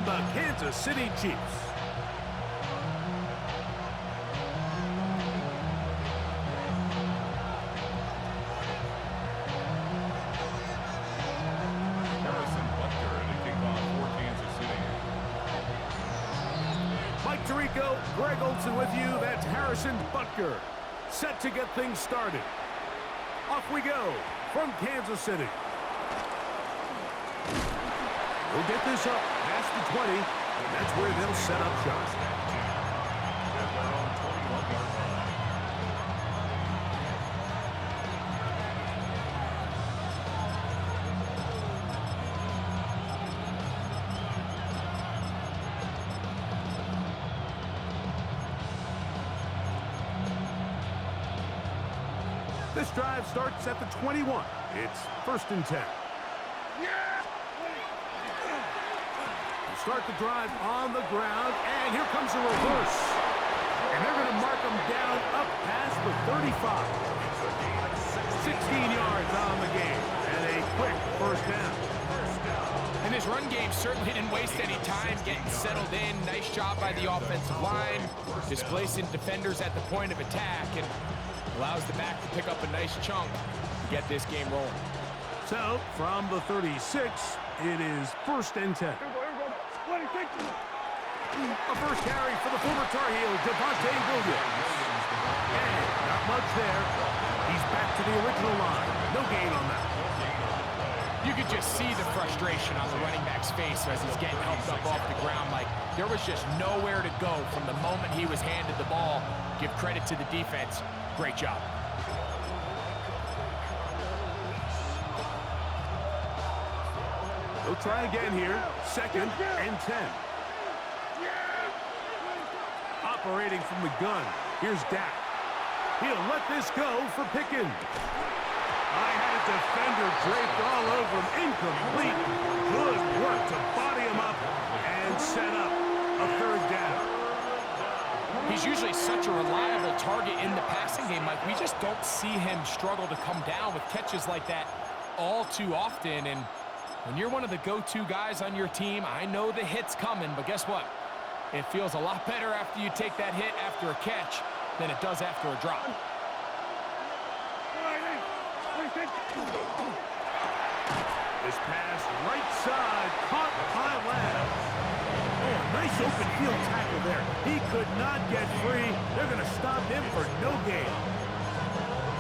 from the Kansas City Chiefs. Mike Tirico, Greg Olsen with you. That's Harrison Butker, set to get things started. Off we go from Kansas City. We'll get this up past the 20, and that's where they'll set up shop. This drive starts at the 21. It's 1st and 10. Start the drive on the ground, and here comes a reverse. And they're going to mark them down up past the 35. 16 yards on the game, and a quick 1st down. And this run game certainly didn't waste any time getting settled in. Nice job by the offensive line, displacing defenders at the point of attack, and allows the back to pick up a nice chunk to get this game rolling. So, from the 36, it is 1st and 10. A first carry for the former Tar Heel, Devontae Williams. And not much there. He's back to the original line. No gain on that. You could just see the frustration on the running back's face as he's getting helped up off the ground. Like, there was just nowhere to go from the moment he was handed the ball. Give credit to the defense. Great job. They'll try again here. 2nd and 10. Operating from the gun. Here's Dak. He'll let this go for Pickens. I had a defender draped all over him. Incomplete. Good work to body him up and set up a 3rd down. He's usually such a reliable target in the passing game, Mike. We just don't see him struggle to come down with catches like that all too often. And when you're one of the go-to guys on your team, I know the hit's coming, but guess what? It feels a lot better after you take that hit after a catch than it does after a drop. This pass right side caught by Lamb. Oh, a nice open field tackle there. He could not get free. They're going to stop him for no gain.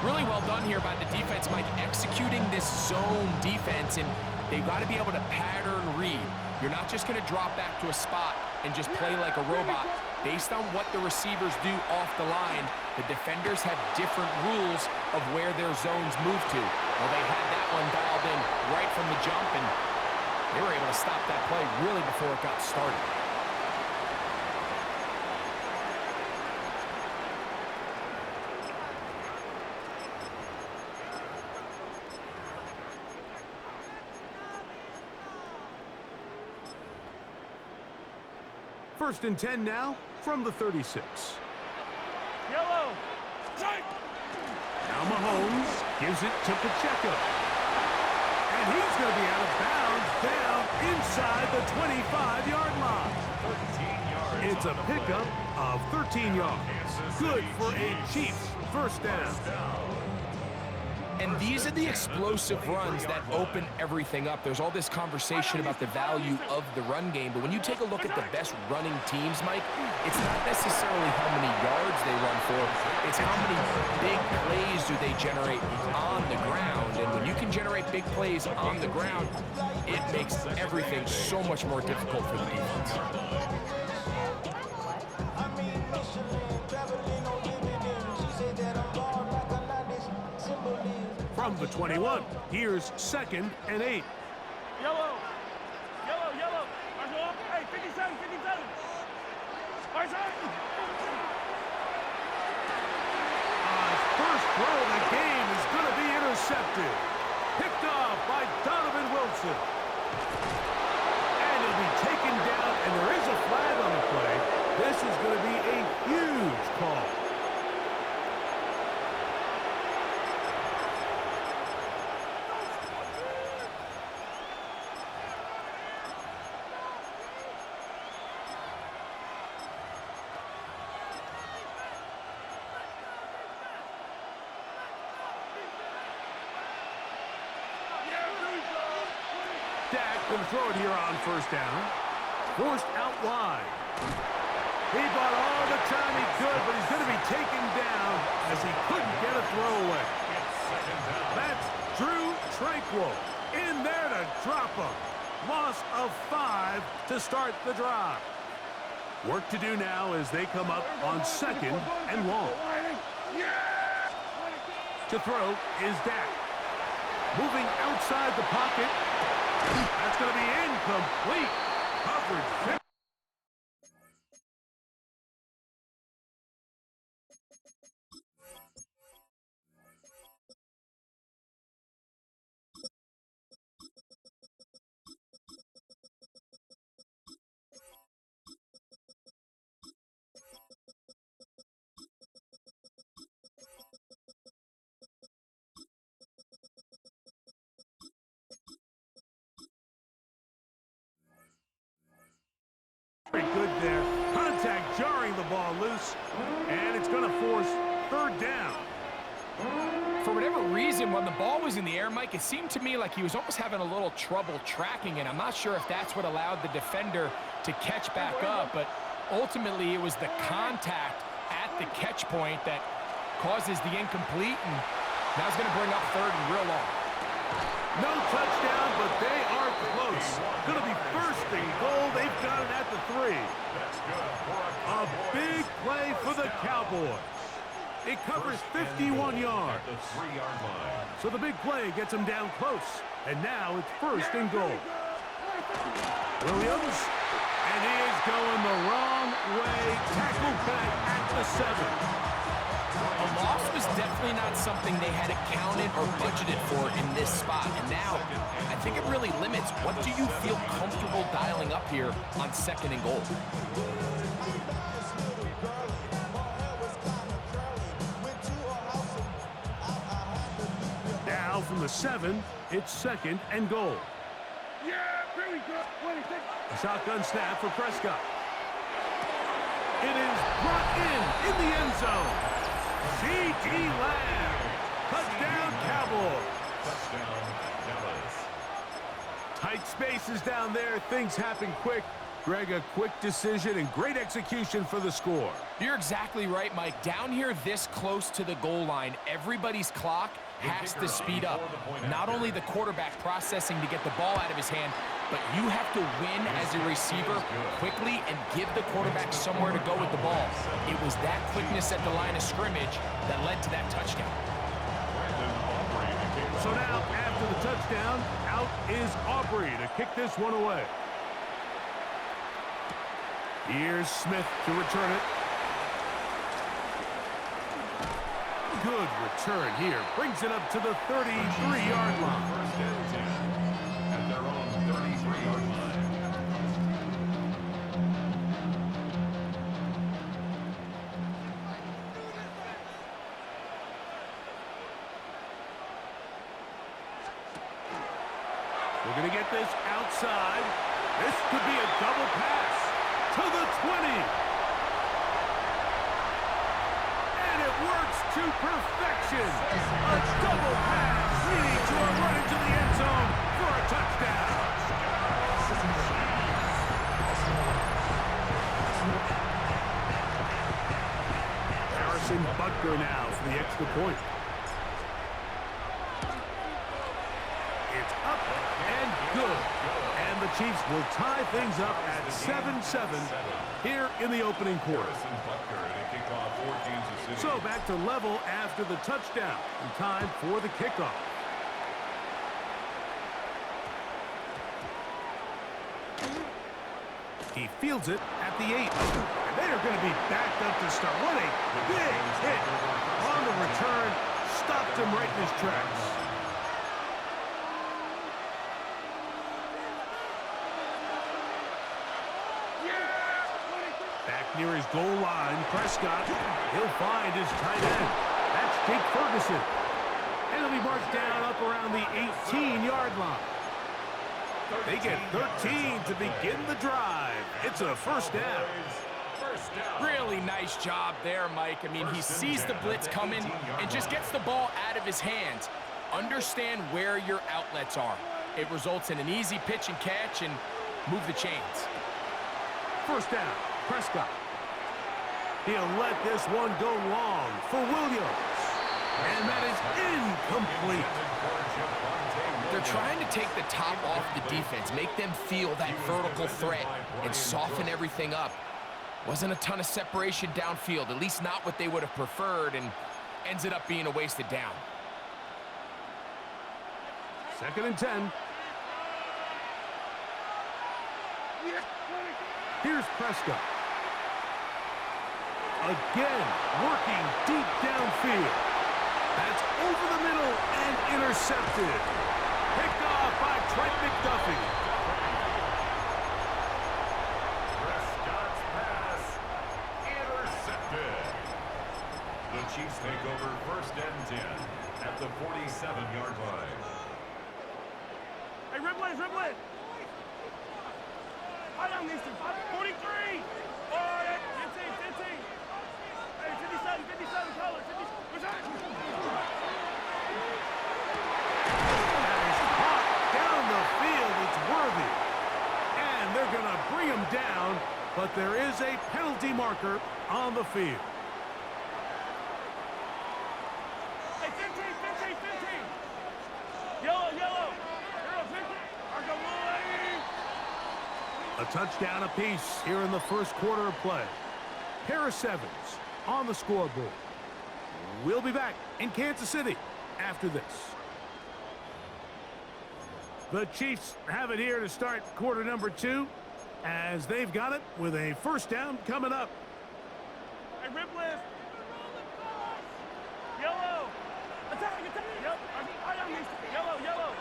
Really well done here by the defense, Mike, executing this zone defense, and they've got to be able to pattern read. You're not just going to drop back to a spot and just play like a robot. Based on what the receivers do off the line, the defenders have different rules of where their zones move to. Well, they had that one dialed in right from the jump, and they were able to stop that play really before it got started. First and 10 now from the 36. Yellow. Now Mahomes gives it to Pacheco. And he's going to be out of bounds down inside the 25-yard line. 13 yards. It's a pickup of 13 yards. Good for a Chiefs 1st down. And these are the explosive runs that open everything up. There's all this conversation about the value of the run game, but when you take a look at the best running teams, Mike, it's not necessarily how many yards they run for, it's how many big plays do they generate on the ground. And when you can generate big plays on the ground, it makes everything so much more difficult for the defense. From the 21, here's 2nd and 8. Yellow. Hey, 57. First throw of the game is going to be intercepted. Picked off by Donovan Wilson. And he'll be taken down, and there is a flag on the play. This is going to be a huge call. Going to throw it here on first down. Forced out wide. He bought all the time he could, but he's going to be taken down as he couldn't get a throwaway. That's Drew Tranquil in there to drop him. Loss of 5 to start the drive. Work to do now as they come up on second and long. To throw is Dak. Moving outside the pocket. That's going to be incomplete. Coverage. Very good there. Contact jarring the ball loose. And it's going to force third down. For whatever reason, when the ball was in the air, Mike, it seemed to me like he was almost having a little trouble tracking it. I'm not sure if that's what allowed the defender to catch back up, but ultimately it was the contact at the catch point that causes the incomplete, and now it's going to bring up third and real long. No touchdown, but they are close. Going to be first and goal. They've got it at the 3. A big play for the Cowboys. It covers 51 yards. So the big play gets them down close. And now it's first and goal. Williams, and he is going the wrong way. Tackled back at the 7. A loss was definitely not something they had accounted or budgeted for in this spot. And now, I think it really limits what do you feel comfortable dialing up here on second and goal. Now from the 7, it's second and goal. A shotgun snap for Prescott. It is brought in the end zone. C.D. Lamb. Touchdown, Cowboys. Tight spaces down there. Things happen quick. Greg, a quick decision and great execution for the score. You're exactly right, Mike. Down here this close to the goal line, everybody's clock has to speed up. Not only the quarterback processing to get the ball out of his hand, but you have to win as a receiver quickly and give the quarterback somewhere to go with the ball. It was that quickness at the line of scrimmage that led to that touchdown. So now, after the touchdown, out is Aubrey to kick this one away. Here's Smith to return it. Good return here. Brings it up to the 33-yard line. First and 10 at their own 33-yard line. We're going to get this outside. This could be a double pass to the 20. Works to perfection. A double pass leading to a run into the end zone for a touchdown. Harrison Butker now for the extra point. It's up and good. And the Chiefs will tie things up at 7-7 here in the opening quarter. So back to level after the touchdown and time for the kickoff. He fields it at the 8. And they are going to be backed up to start. What a big hit on the return. Stopped him right in his tracks. Near his goal line, Prescott, he'll find his tight end. That's Jake Ferguson. And he'll be marked down up around the 18-yard line. They get 13 to begin the drive. It's a first down. Really nice job there, Mike. I mean, he sees the blitz coming and just gets the ball out of his hands. Understand where your outlets are. It results in an easy pitch and catch and move the chains. First down, Prescott. He'll let this one go long for Williams. And that is incomplete. They're trying to take the top off the defense, make them feel that vertical threat, and soften everything up. Wasn't a ton of separation downfield, at least not what they would have preferred, and ends it up being a wasted down. 2nd and 10. Here's Prescott. Again, working deep downfield. That's over the middle and intercepted. Picked off by Trent McDuffie. Prescott's pass intercepted. The Chiefs take over 1st and 10 at the 47-yard line. Hey, Ripley, Ripley. I don't need to. 43. Oh, 15. Hey, 57 color. 50. What's that? That is caught down the field. It's worthy. And they're going to bring him down, but there is a penalty marker on the field. Hey, 15. Yellow. Yellow, 50. A touchdown apiece here in the first quarter of play. Harris Evans on the scoreboard. We'll be back in Kansas City after this. The Chiefs have it here to start quarter number 2, as they've got it with a first down coming up. Hey, rip lift. Yellow. Attack. Yep. I don't need to. Yellow.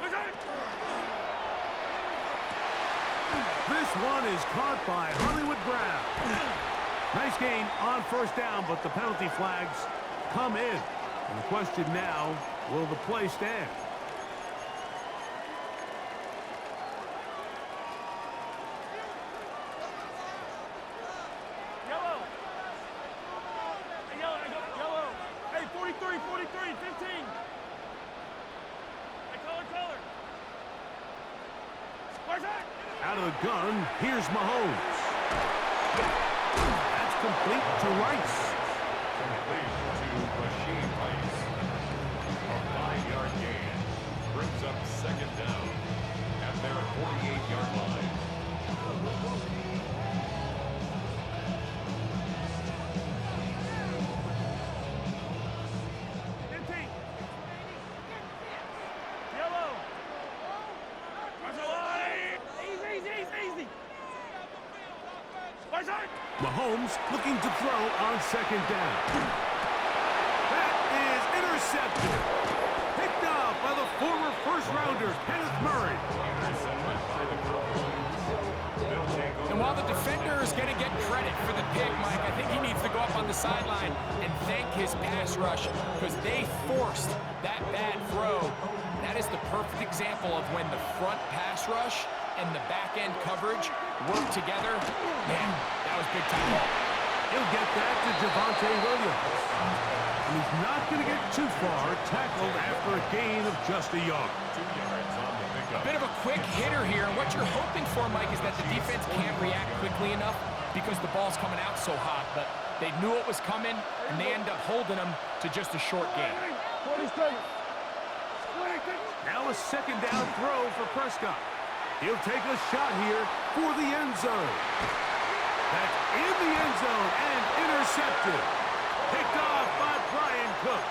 What's that? This one is caught by Hollywood Brown. Nice gain on first down, but the penalty flags come in. And the question now, will the play stand? Yellow. Hey, yellow. Hey, 43, 15. Hey, color. Where's that? Out of the gun, here's Mahomes. That's complete to Rice. Complete to Rasheed Rice. A 5-yard gain brings up 2nd down at their 48-yard line. Yellow. Easy. Where's that? Mahomes looking to throw on 2nd down. That is intercepted. Picked off by the former first-rounder, Kenneth Murray. And while the defender is going to get credit for the pick, Mike, I think he needs to go up on the sideline and thank his pass rush because they forced that bad throw. That is the perfect example of when the front pass rush and the back-end coverage work together. Man, that was big time. He'll get that to Javonte Williams. And he's not going to get too far, tackled after a gain of just a yard. 2 yards on the pickup. A bit of a quick hitter here, and what you're hoping for, Mike, is that the defense can't react quickly enough because the ball's coming out so hot, but they knew it was coming, and they end up holding them to just a short gain. Now a 2nd down throw for Prescott. He'll take a shot here for the end zone. That's in the end zone and intercepted. Picked off by Brian Cook.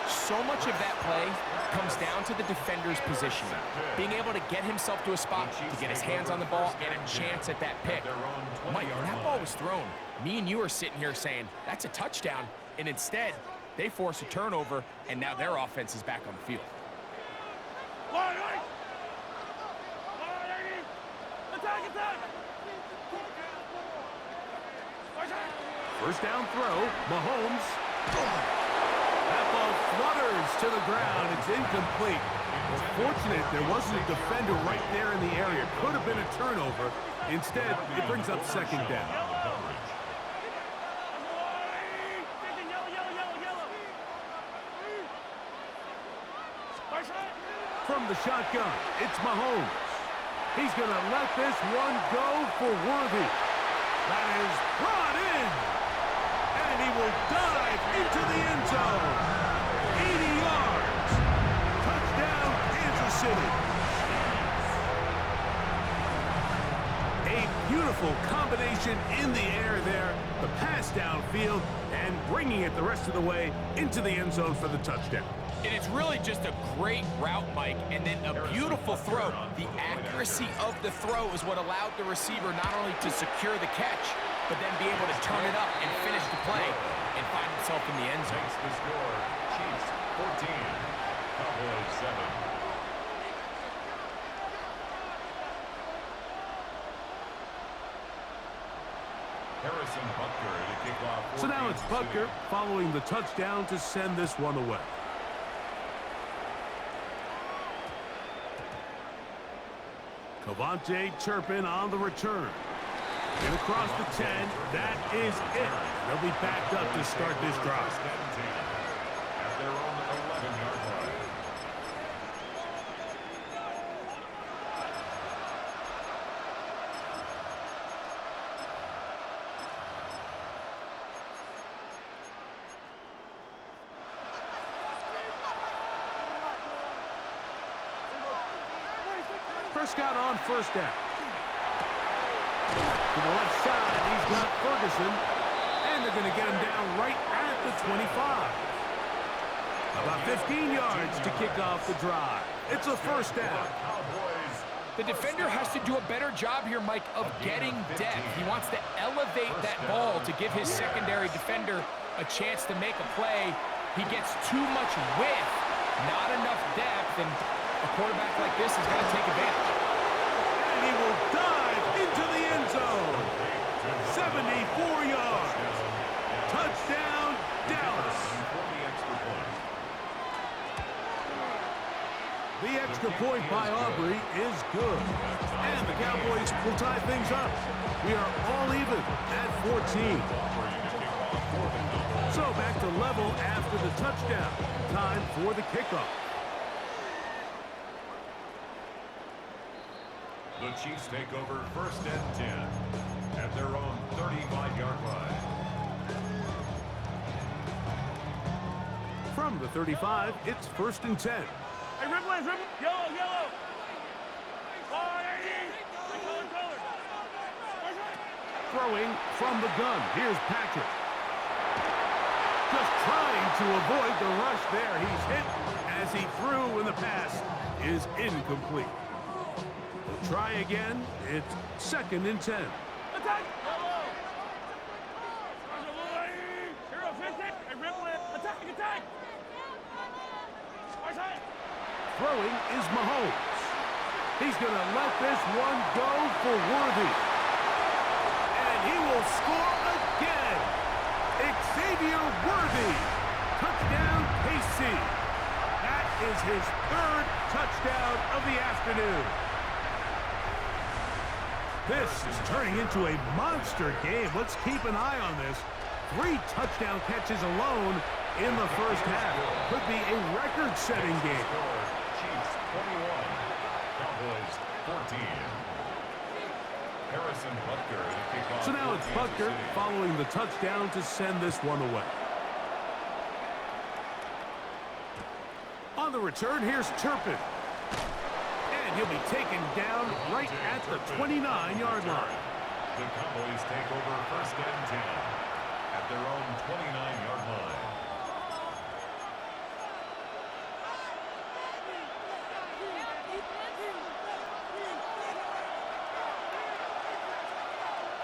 So much of that play comes down to the defender's positioning. Being able to get himself to a spot to get his hands on the ball and a chance at that pick. Mike, when that ball was thrown, me and you are sitting here saying, that's a touchdown. And instead, they force a turnover, and now their offense is back on the field. Attack. First down throw, Mahomes. That ball flutters to the ground. It's incomplete. Well, fortunate there wasn't a defender right there in the area. Could have been a turnover. Instead, it brings up 2nd down. Yellow. From the shotgun, it's Mahomes. He's going to let this one go for Worthy. That is brought in. And he will dive into the end zone. 80 yards. Touchdown, Kansas City. A beautiful combination in the air there. The pass downfield and bringing it the rest of the way into the end zone for the touchdown. And it's really just a great route, Mike, and then a beautiful throw. The accuracy of the throw is what allowed the receiver not only to secure the catch, but then be able to turn it up and finish the play and find himself in the end zone. Makes the score. Chiefs 14, Cowboys 7. Harrison Butker to kick off. So now it's Butker following the touchdown to send this one away. Cavante Turpin on the return. Get across the 10. That is it. They'll be backed up to start this drive. At their own 11-yard line. Prescott on first down. To the left side, he's got Ferguson. And they're going to get him down right at the 25. About 15 yards to kick off the drive. It's a first down. The defender has to do a better job here, Mike, of getting depth. He wants to elevate that ball to give his secondary defender a chance to make a play. He gets too much width, not enough depth, and a quarterback like this is going to take advantage. And he will dive into the end zone. 74 yards. Touchdown, Dallas. The extra point by Aubrey is good. And the Cowboys will tie things up. We are all even at 14. So back to level after the touchdown. Time for the kickoff. The Chiefs take over first and 10 at their own 35-yard line. From the 35, it's first and 10. Hey, Ripley's, yellow, yellow. Color. Throwing from the gun. Here's Patrick. Just trying to avoid the rush there. He's hit as he threw, and the pass is incomplete. We'll try again. It's second and 10. Attack! Yellow. Hero 50. Hey, Ripley, attack. Throwing is Mahomes. He's going to let this one go for Worthy. And he will score again. Xavier Worthy. Touchdown, KC. That is his third touchdown of the afternoon. This is turning into a monster game. Let's keep an eye on this. 3 touchdown catches alone in the first half. Could be a record-setting game. Chiefs 21, Cowboys 14. Harrison Butker to kick off. So now it's Butker following the touchdown to send this one away. On the return, here's Turpin. And he'll be taken down right at the 29-yard line. The Cowboys take over first and 10 at their own 29-yard line.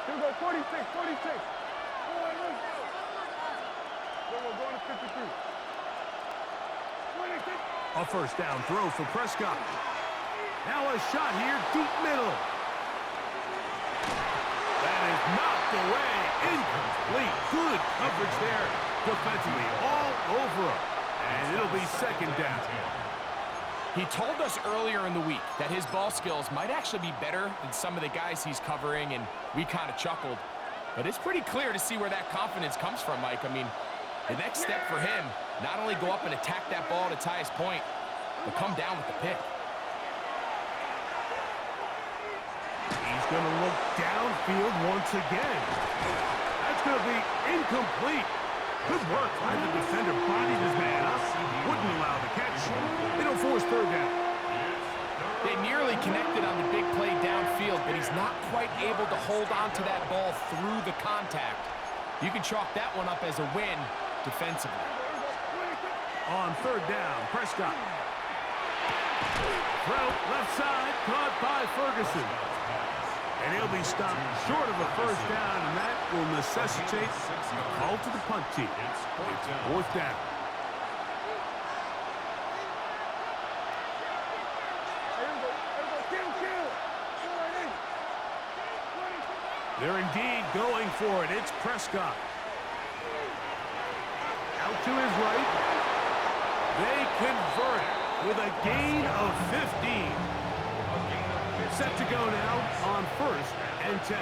Here we go, 46. We're going to 53. 46. A first down throw for Prescott. Now a shot here, deep middle. That is knocked away, incomplete. Good coverage there defensively, all over him. And it'll be second down. He told us earlier in the week that his ball skills might actually be better than some of the guys he's covering, and we kind of chuckled. But it's pretty clear to see where that confidence comes from, Mike. I mean, the next step for him, not only go up and attack that ball to tie his point, but come down with the pick. going to look downfield once again. That's going to be incomplete. Good work by the defender. Bodied his man up. Wouldn't allow the catch. They don't force third down. They nearly connected on the big play downfield, but he's not quite able to hold on to that ball through the contact. You can chalk that one up as a win defensively. On third down, Prescott. Throw left side, caught by Ferguson. And he'll be stopped short of a first down, and that will necessitate a call to the punt team. It's fourth down. They're indeed going for it. It's Prescott. Out to his right. They convert it with a gain of 15. Set to go now on first and 10.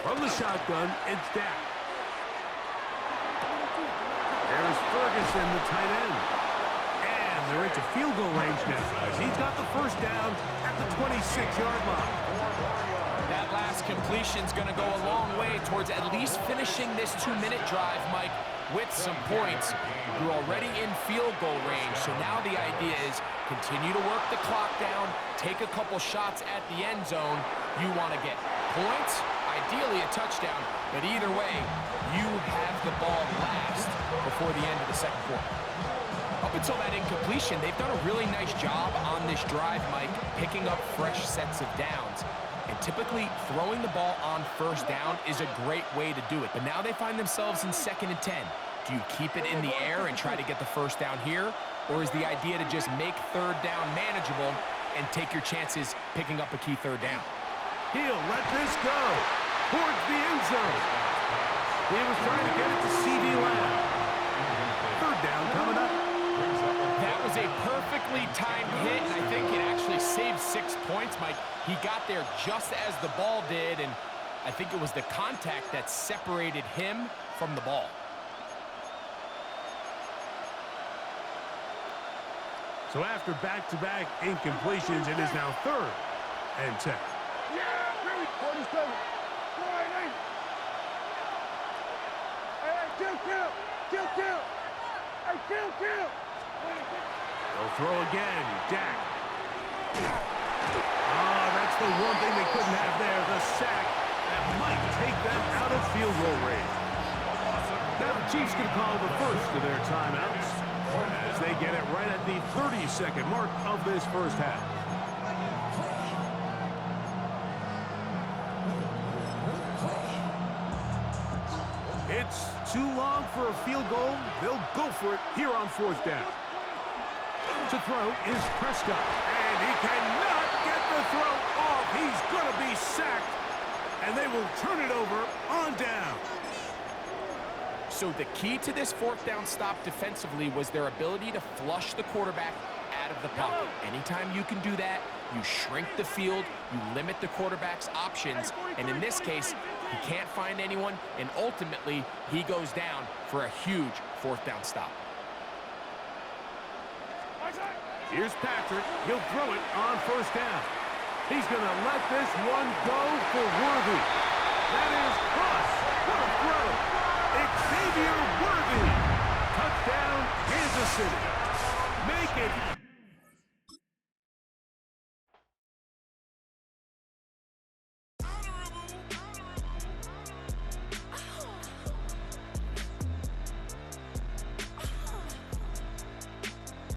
From the shotgun, it's Dak. There's Ferguson, the tight end. And they're into field goal range now, as he's got the first down at the 26-yard line. That last completion's going to go a long way towards at least finishing this 2-minute drive, Mike, with some points. You're already in field goal range, so now the idea is continue to work the clock down, take a couple shots at the end zone. You want to get points, ideally a touchdown, but either way, you have the ball last before the end of the second quarter. Up until that incompletion, they've done a really nice job on this drive, Mike, picking up fresh sets of downs. And typically, throwing the ball on first down is a great way to do it. But now they find themselves in 2nd and 10. Do you keep it in the air and try to get the first down here? Or is the idea to just make third down manageable and take your chances picking up a key third down? He'll let this go towards the end zone. He was trying to get it to C.D. Lamb. Third down coming up. That was a perfectly timed hit, and I think it actually saved 6 points, Mike. He got there just as the ball did, and I think it was the contact that separated him from the ball. So after back-to-back incompletions, it is now 3rd and 10. They'll throw again. Dak. Oh, that's the one thing they couldn't have there, the sack that might take them out of field goal range. Now the Chiefs can call the first of their timeouts as they get it right at the 30-second mark of this first half. It's too long for a field goal. They'll go for it here on 4th down. To throw is Prescott, and he cannot get the throw off. He's going to be sacked, and they will turn it over on down. So the key to this 4th down stop defensively was their ability to flush the quarterback out of the pocket. Anytime you can do that, you shrink the field, you limit the quarterback's options, and in this case, he can't find anyone, and ultimately, he goes down for a huge 4th down stop. Here's Patrick. He'll throw it on first down. He's going to let this one go for Worthy. That is caught.